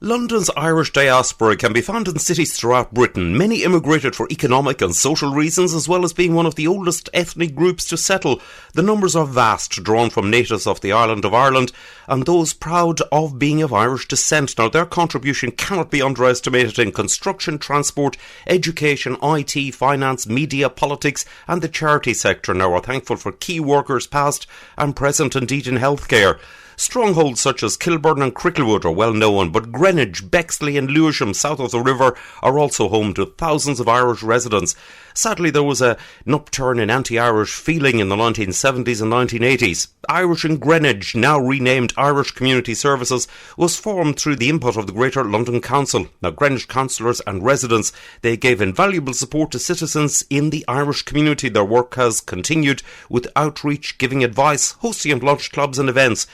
London's Irish diaspora can be found in cities throughout Britain. Many immigrated for economic and social reasons, as well as being one of the oldest ethnic groups to settle. The numbers are vast, drawn from natives of the island of Ireland and those proud of being of Irish descent. Now, their contribution cannot be underestimated in construction, transport, education, IT, finance, media, politics and the charity sector. Now, we're thankful for key workers past and present, indeed in healthcare. Strongholds such as Kilburn and Cricklewood are well known, but Greenwich, Bexley and Lewisham, south of the river, are also home to thousands of Irish residents. Sadly, there was an upturn in anti-Irish feeling in the 1970s and 1980s. Irish in Greenwich, now renamed Irish Community Services, was formed through the input of the Greater London Council. Now, Greenwich councillors and residents, they gave invaluable support to citizens in the Irish community. Their work has continued with outreach, giving advice, hosting lunch clubs and events.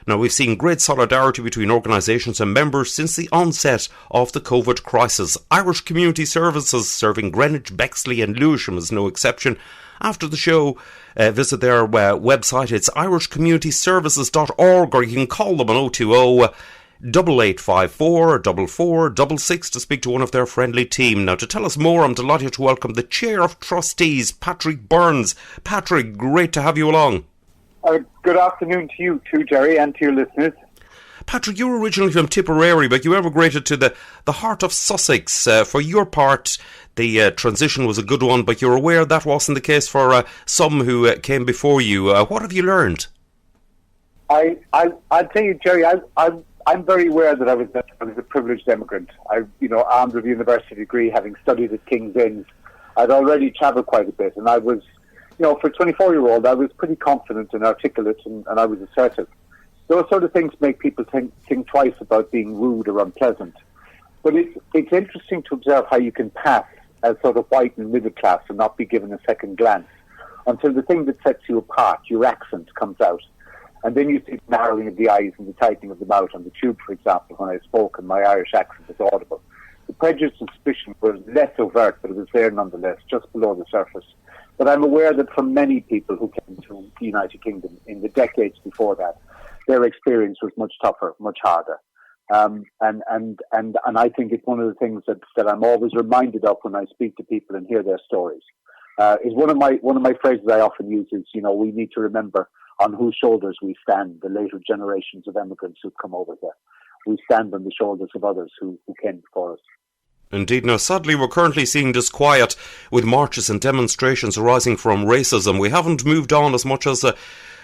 Now, we've seen great solidarity between organisations and members since the onset of the COVID crisis. Irish Community Services, serving Greenwich, Bexley and Lewisham, is no exception. After the show, visit their website. It's irishcommunityservices.org, or you can call them on 020 8854 4466 to speak to one of their friendly team. Now, to tell us more, I'm delighted to welcome the Chair of Trustees, Patrick Burns. Patrick, great to have you along. Good afternoon to you too, Jerry, and to your listeners. Patrick, you were originally from Tipperary, but you emigrated to the heart of Sussex. For your part, the transition was a good one, but you're aware that wasn't the case for some who came before you. What have you learned? I'll tell you, Jerry, I'm very aware that I was a privileged emigrant. Armed with a university degree, having studied at King's Inns, I'd already travelled quite a bit, and I was, for a 24-year-old, I was pretty confident and articulate, and I was assertive. Those sort of things make people think twice about being rude or unpleasant. But it's interesting to observe how you can pass as sort of white and middle class and not be given a second glance until the thing that sets you apart, your accent, comes out. And then you see the narrowing of the eyes and the tightening of the mouth on the tube, for example, when I spoke and my Irish accent was audible. The prejudice and suspicion was less overt, but it was there nonetheless, just below the surface. But I'm aware that for many people who came to the United Kingdom in the decades before that, their experience was much tougher, much harder. And I think it's one of the things that I'm always reminded of when I speak to people and hear their stories. Is one of my phrases I often use is, we need to remember on whose shoulders we stand, the later generations of immigrants who've come over here. We stand on the shoulders of others who came before us. Indeed. Now, sadly, we're currently seeing disquiet with marches and demonstrations arising from racism. We haven't moved on as much as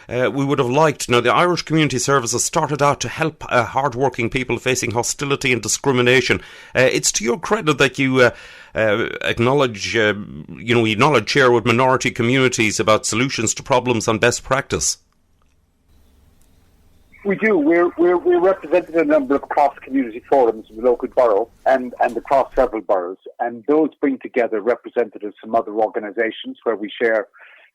we would have liked. Now, the Irish Community Services started out to help hard-working people facing hostility and discrimination. It's to your credit that you acknowledge share with minority communities about solutions to problems and best practice. We do. We're represented in a number of cross-community forums in the local borough and across several boroughs, and those bring together representatives from other organisations where we share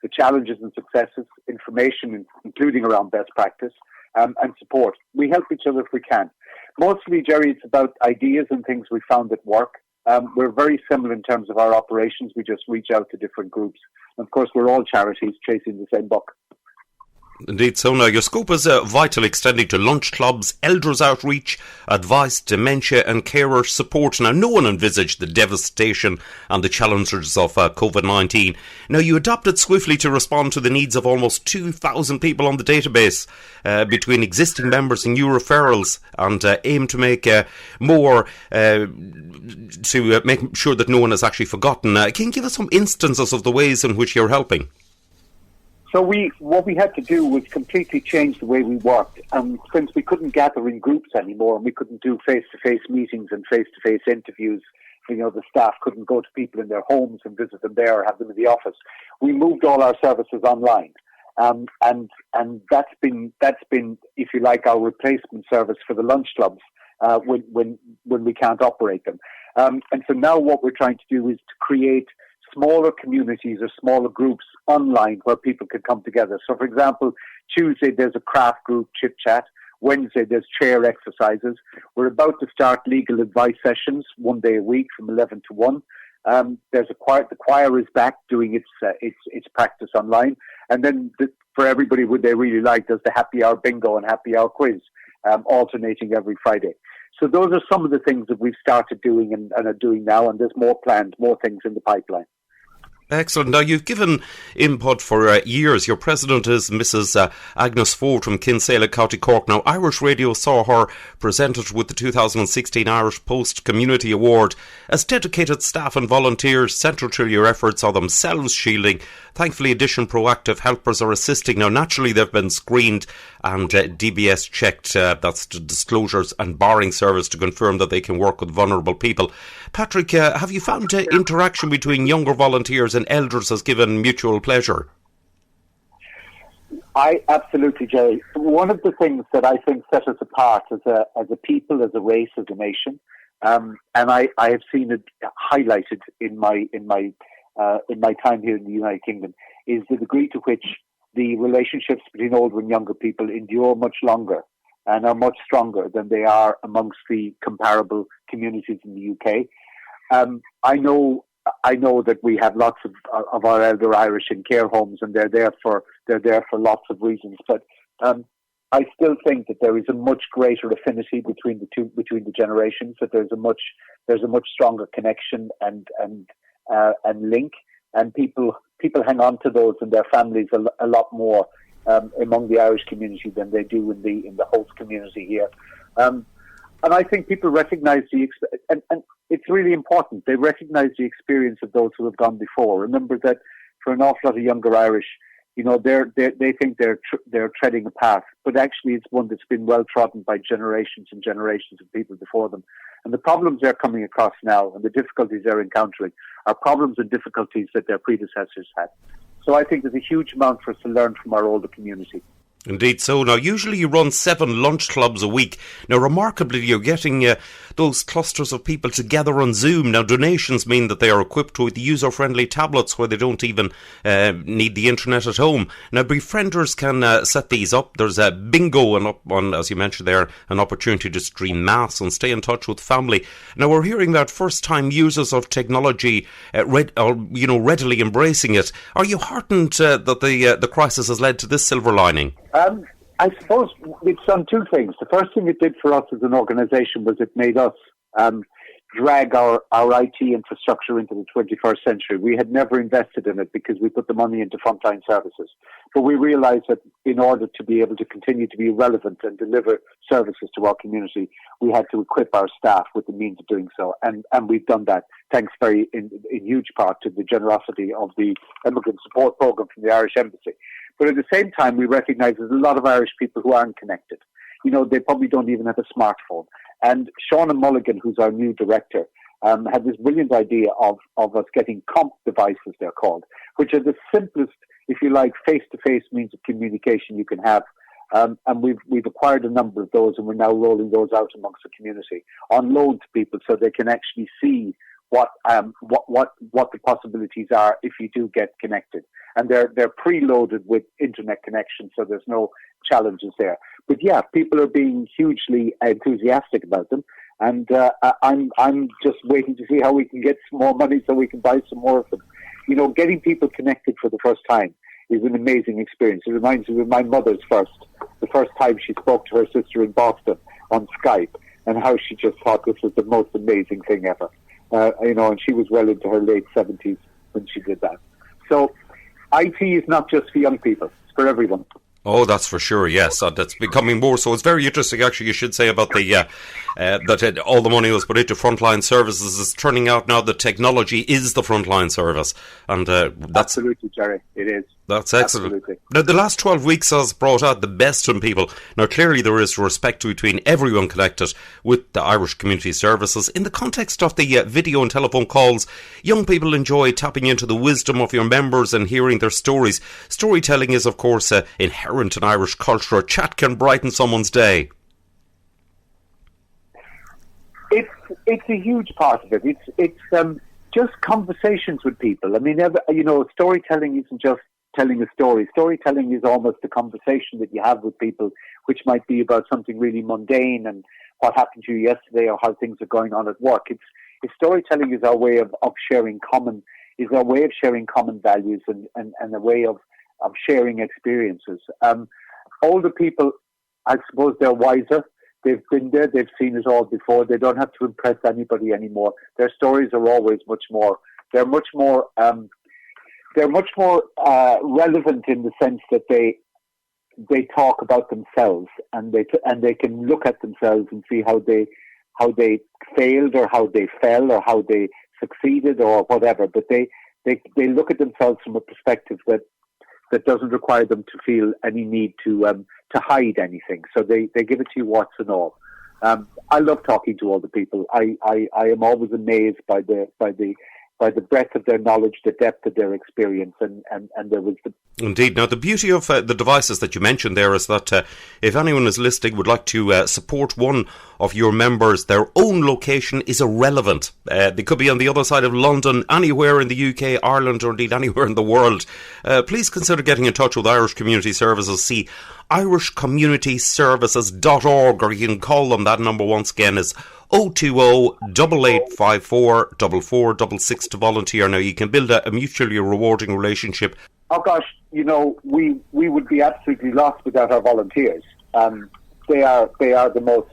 the challenges and successes, information, including around best practice, and support. We help each other if we can. Mostly, Jerry, it's about ideas and things we found that work. We're very similar in terms of our operations. We just reach out to different groups. And of course, we're all charities chasing the same buck. Indeed, so now your scope is vital, extending to lunch clubs, elders outreach, advice, dementia and carer support. Now, no one envisaged the devastation and the challenges of COVID-19. Now, you adapted swiftly to respond to the needs of almost 2,000 people on the database between existing members and new referrals, and aim to make more to make sure that no one is actually forgotten. Can you give us some instances of the ways in which you're helping? So what we had to do was completely change the way we worked. Since we couldn't gather in groups anymore and we couldn't do face-to-face meetings and face-to-face interviews, the staff couldn't go to people in their homes and visit them there or have them in the office. We moved all our services online. And that's been, if you like, our replacement service for the lunch clubs when we can't operate them. And so now what we're trying to do is to create smaller communities or smaller groups online where people can come together. So, for example, Tuesday there's a craft group chit chat. Wednesday there's chair exercises. We're about to start legal advice sessions one day a week from 11 to 1. There's a choir. The choir is back doing its practice online. And then for everybody, would they really like, there's the happy hour bingo and happy hour quiz alternating every Friday. So those are some of the things that we've started doing and are doing now, and there's more planned, more things in the pipeline. Excellent. Now, you've given input for years. Your president is Mrs. Agnes Ford from Kinsale, County Cork. Now, Irish Radio saw her presented with the 2016 Irish Post Community Award. As dedicated staff and volunteers, central to your efforts are themselves shielding. Thankfully, Edition Proactive helpers are assisting. Now, naturally, they've been screened and DBS checked. That's the disclosures and barring service to confirm that they can work with vulnerable people. Patrick, have you found interaction between younger volunteers and elders has given mutual pleasure? I absolutely, Jerry. One of the things that I think set us apart as a people, as a race, as a nation, and I have seen it highlighted in my time here in the United Kingdom, is the degree to which the relationships between older and younger people endure much longer and are much stronger than they are amongst the comparable communities in the UK. I know that we have lots of our elder Irish in care homes, and they're there for lots of reasons. But I still think that there is a much greater affinity between the generations. That there's a much stronger connection and link, and people hang on to those and their families a lot more among the Irish community than they do in the host community here. And I think people recognise and it's really important. They recognise the experience of those who have gone before. Remember that for an awful lot of younger Irish, they think they're treading a path, but actually it's one that's been well trodden by generations and generations of people before them. And the problems they're coming across now and the difficulties they're encountering are problems and difficulties that their predecessors had. So I think there's a huge amount for us to learn from our older community. Indeed so. Now, usually you run 7 lunch clubs a week. Now, remarkably, you're getting those clusters of people together on Zoom. Now, donations mean that they are equipped with user-friendly tablets where they don't even need the internet at home. Now, befrienders can set these up. There's a bingo and up on, as you mentioned there, an opportunity to stream mass and stay in touch with family. Now, we're hearing that first-time users of technology readily embracing it. Are you heartened that the crisis has led to this silver lining? I suppose it's done two things. The first thing it did for us as an organisation was it made us drag our IT infrastructure into the 21st century. We had never invested in it because we put the money into frontline services. But we realised that in order to be able to continue to be relevant and deliver services to our community, we had to equip our staff with the means of doing so. And we've done that, thanks in huge part to the generosity of the Emigrant Support Programme from the Irish Embassy. But at the same time, we recognise there's a lot of Irish people who aren't connected. They probably don't even have a smartphone. And Shauna Mulligan, who's our new director, had this brilliant idea of us getting comp devices, they're called, which are the simplest, if you like, face-to-face means of communication you can have. And we've acquired a number of those, and we're now rolling those out amongst the community on loan to people so they can actually see what the possibilities are if you do get connected. And they're preloaded with internet connection, so there's no challenges there. But yeah, people are being hugely enthusiastic about them, and I'm just waiting to see how we can get some more money so we can buy some more of them. Getting people connected for the first time is an amazing experience. It reminds me of my mother's the first time she spoke to her sister in Boston on Skype, and how she just thought this was the most amazing thing ever. And she was well into her late 70s when she did that. So IT is not just for young people, it's for everyone. Oh, that's for sure, yes. That's becoming more so. It's very interesting, actually, you should say, about that all the money was put into frontline services. It's turning out now that technology is the frontline service. And that's absolutely, Jerry, it is. That's excellent. Absolutely. Now, the last 12 weeks has brought out the best in people. Now, clearly there is respect between everyone connected with the Irish Community Services. In the context of the video and telephone calls, young people enjoy tapping into the wisdom of your members and hearing their stories. Storytelling is, of course, inherent in Irish culture. A chat can brighten someone's day. It's a huge part of it. It's just conversations with people. I mean, storytelling isn't just telling a story. Storytelling is almost a conversation that you have with people, which might be about something really mundane and what happened to you yesterday or how things are going on at work. Storytelling is our way of sharing common values and a way of sharing experiences. Older people, I suppose they're wiser. They've been there. They've seen it all before. They don't have to impress anybody anymore. Their stories are always much more. They're much more. They're much more relevant in the sense that they talk about themselves, and they can look at themselves and see how they failed, or how they fell, or how they succeeded, or whatever. But they look at themselves from a perspective that doesn't require them to feel any need to hide anything. So they give it to you warts and all. I love talking to all the people. I am always amazed by the breadth of their knowledge, the depth of their experience, and their wisdom. Indeed. Now, the beauty of the devices that you mentioned there is that if anyone is listening would like to support one of your members, their own location is irrelevant. They could be on the other side of London, anywhere in the UK, Ireland, or indeed anywhere in the world. Please consider getting in touch with Irish Community Services. See irishcommunityservices.org, or you can call them. That number once again is 020 8854 4466 to volunteer. Now, you can build a mutually rewarding relationship. Oh gosh, we would be absolutely lost without our volunteers. They are the most.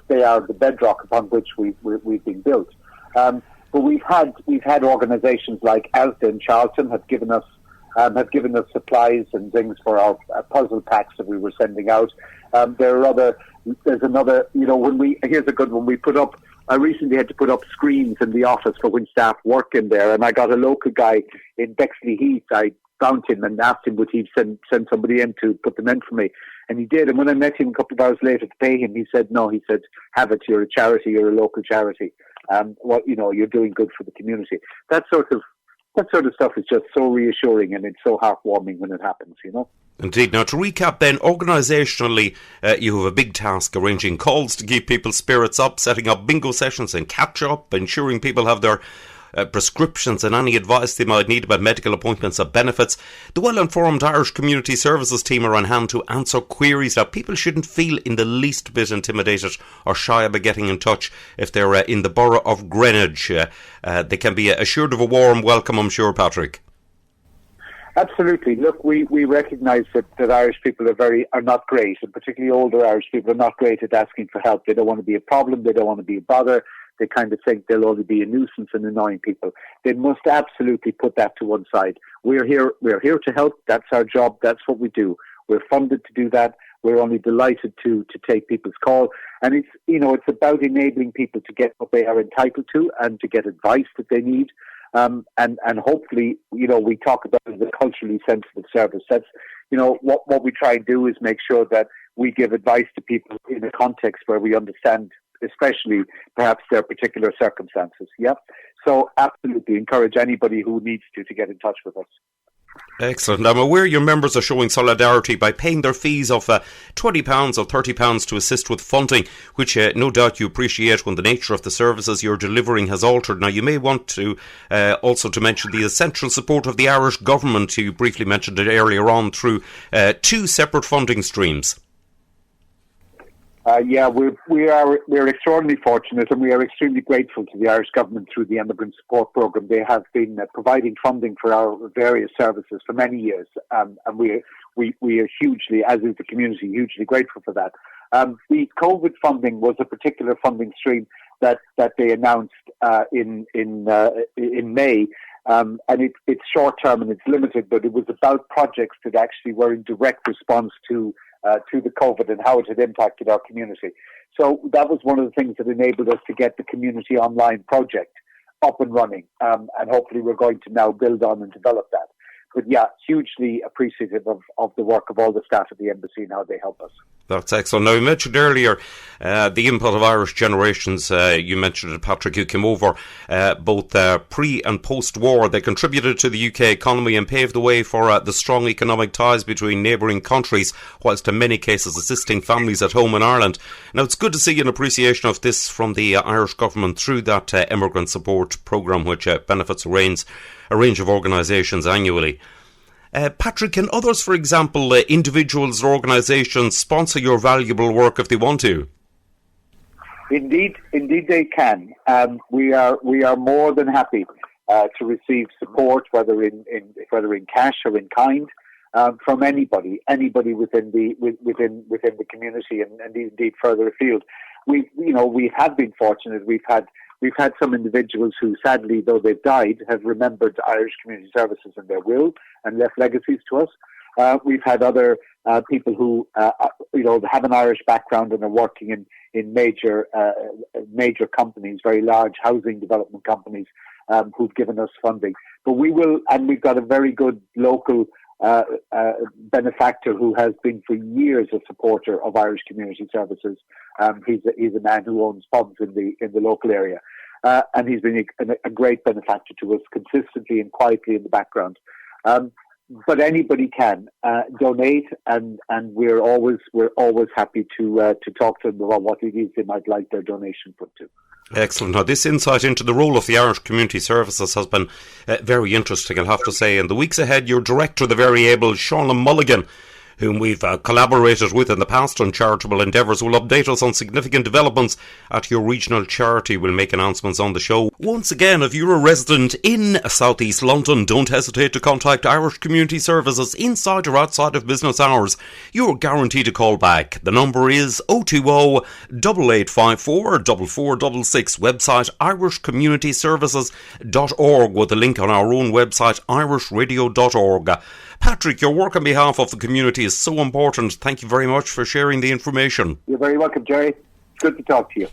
They are the bedrock upon which we've been built. But we've had organisations like Asda and Charlton have given us supplies and things for our puzzle packs that we were sending out. There's another. Here's a good one. I recently had to put up screens in the office for when staff work in there, and I got a local guy in Bexley Heath. I found him and asked him would he send somebody in to put them in for me, and he did. And when I met him a couple of hours later to pay him, he said, "No," he said, "have it. You're a charity. You're a local charity. You're doing good for the community." That sort of stuff is just so reassuring, and it's so heartwarming when it happens. Indeed. Now, to recap then, organisationally, you have a big task arranging calls to keep people's spirits up, setting up bingo sessions and catch-up, ensuring people have their prescriptions and any advice they might need about medical appointments or benefits. The well-informed Irish Community Services team are on hand to answer queries. Now, people shouldn't feel in the least bit intimidated or shy about getting in touch if they're in the borough of Greenwich. They can be assured of a warm welcome, I'm sure, Patrick. Absolutely. Look, we recognise that Irish people are not great, and particularly older Irish people are not great at asking for help. They don't want to be a problem. They don't want to be a bother. They kind of think they'll only be a nuisance and annoying people. They must absolutely put that to one side. We're here to help. That's our job. That's what we do. We're funded to do that. We're only delighted to take people's call. And it's about enabling people to get what they are entitled to and to get advice that they need. And hopefully, we talk about it as a culturally sensitive service. That's, what we try and do is make sure that we give advice to people in a context where we understand, especially perhaps their particular circumstances. Yeah. So absolutely encourage anybody who needs to get in touch with us. Excellent. I'm aware your members are showing solidarity by paying their fees of £20 or £30 to assist with funding, which no doubt you appreciate when the nature of the services you're delivering has altered. Now, you may want to also to mention the essential support of the Irish government. You briefly mentioned it earlier on through two separate funding streams. We're extraordinarily fortunate, and we are extremely grateful to the Irish government through the Emigrant Support Programme. They have been providing funding for our various services for many years, and we are hugely, as is the community, hugely grateful for that. The COVID funding was a particular funding stream that they announced in May. And it's short term and it's limited, but it was about projects that actually were in direct response to the COVID and how it had impacted our community. So that was one of the things that enabled us to get the Community Online project up and running. And hopefully we're going to now build on and develop that. But yeah, hugely appreciative of the work of all the staff at the embassy and how they help us. That's excellent. Now, you mentioned earlier the input of Irish generations. You mentioned it, Patrick, who came over both pre- and post-war. They contributed to the UK economy and paved the way for the strong economic ties between neighbouring countries, whilst in many cases assisting families at home in Ireland. Now, it's good to see an appreciation of this from the Irish government through that Emigrant Support Programme, which benefits a range of organisations annually. Patrick, can others, for example, individuals or organisations, sponsor your valuable work if they want to? Indeed they can. We are more than happy to receive support, whether in cash or in kind. from anybody within the community and indeed further afield. We have been fortunate. We've had some individuals who, sadly, though they've died, have remembered Irish Community Services in their will and left legacies to us. We've had other people who have an Irish background and are working in major companies, very large housing development companies, who've given us funding. But we've got a very good local benefactor who has been for years a supporter of Irish Community Services. He's a man who owns pubs in the local area, and he's been a great benefactor to us consistently and quietly in the background. But anybody can donate, and we're always happy to talk to them about what it is they might like their donation put to. Excellent. Now, this insight into the role of the Irish Community Services has been very interesting, I'll have to say. In the weeks ahead, your director, the very able Sean Mulligan, whom we've collaborated with in the past on charitable endeavours, will update us on significant developments at your regional charity. We'll make announcements on the show. Once again, if you're a resident in South East London, don't hesitate to contact Irish Community Services inside or outside of business hours. You're guaranteed a call back. The number is 020 8854 4466. Website irishcommunityservices.org, with a link on our own website irishradio.org. Patrick, your work on behalf of the community is so important. Thank you very much for sharing the information. You're very welcome, Jerry. It's good to talk to you.